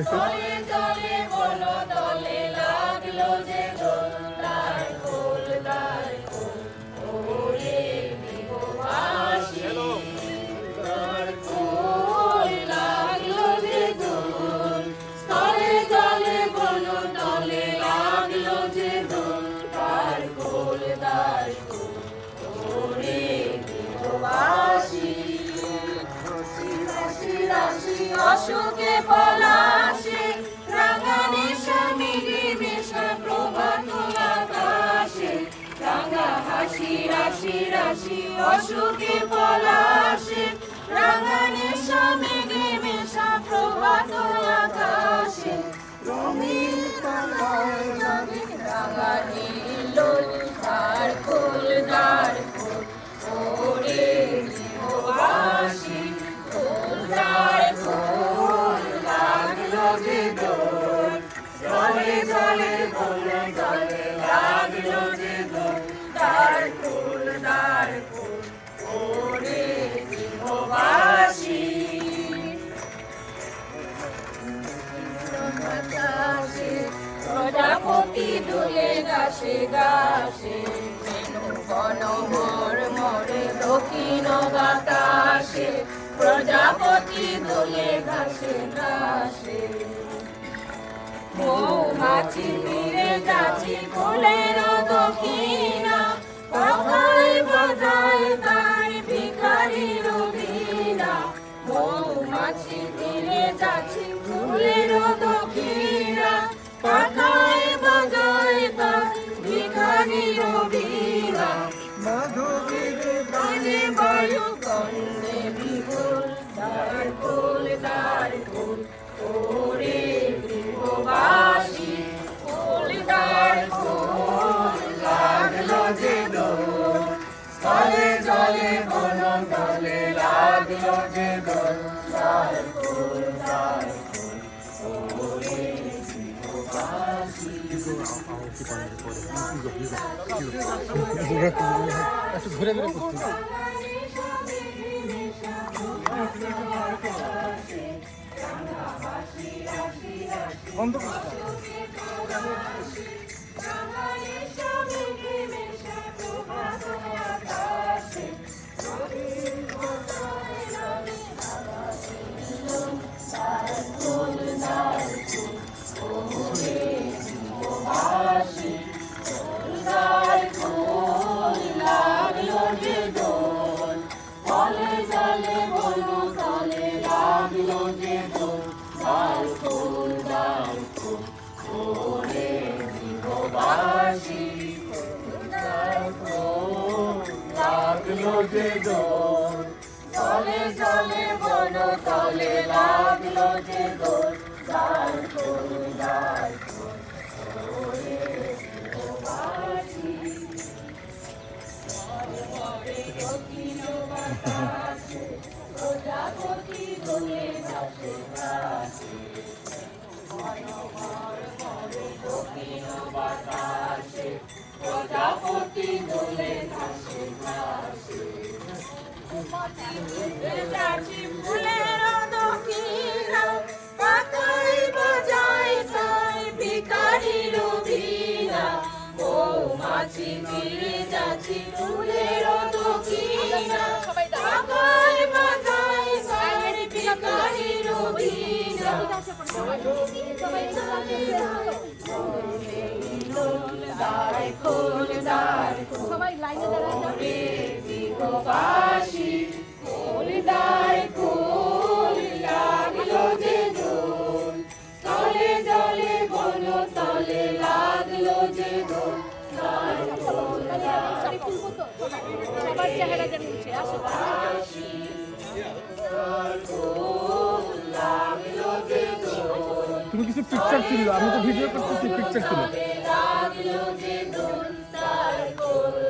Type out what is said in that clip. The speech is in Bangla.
চলে চলে বলো দলে লাগলো যে দোল তার কোল তার কোল ওরে বিবাসী তার কোল লাগলো যে দোল স্থলে জলে বলো দলে লাগলো যে দোল তার কোল তার কোল ওরে বিবাসী রাশি রাশি অশোকে পলাশে রাঙানে স্বামীরে মেশা প্রভাত আকাশে রাঙা হাসি রাশি রাশি অশোকে পলাশে রাঙানে স্বামীরে মেশা প্রভাত আকাশে রঙিন রাঙা নীল তার কোল তার কোল ওরে বিবাসী জলে জলে বলে জলে লাগলো যে দোল তার কোল তার কোল ওরে বিবাসী প্রজাপতি দুলে গাছে গাছে বন মোর মোরে দক্ষিণ বাতাসে প্রজাপতি দুলে ঘাসে ঘাসে মৌমাছি ফিরে যাচ্ছি ফুলের দক্ষিণা পাখায় বাজায় তার ভিখারির বীণা মৌমাছি ফিরে যাচ্ছি ফুলের দক্ষিণা পাখায় বাজায় তার ভিখারির বীণা মাধবীর বাজে বায়ু কন্দে বিপুল তার কোল ওরে বিবাসী কোল তার কোল লাগলো যে দোল স্থলে জলে বন দলে লাগলো যে দোল তার কোল ওরে বিবাসী ঘুরে ঘুরে করতে বন্ধ যে দোল চলে চলে বন তলে লাগলো যে দোল তার কোল তার প্রজাপতি দোলে ঘাসে ঘাসে দক্ষিণ বাতাসে প্রজাপতি দোলে ঘাসে ঘাসে যাচ্ছি ফুলের দক্ষিণা পাতায় বাজায় তাই ভিখারির বীণা মৌমাছি ফিরে যাচ্ছি ফুলের দক্ষিণা পাতায় বাজায় তাই ভিখারির বীণা সবাই লাইনে দাঁড়ায় বিবাসী কোল তার কোল লাগলো যে দোল তলে জলে বন তলে লাগলো যে দোল তার কোল সবার চেহারা যেন উঠে আসে লাগলো যে দোল তুমি কিছু পিকচার ছিল আমি তো ভিডিও করতেছি পিকচার ছিল লাগলো যে দোল তার কোল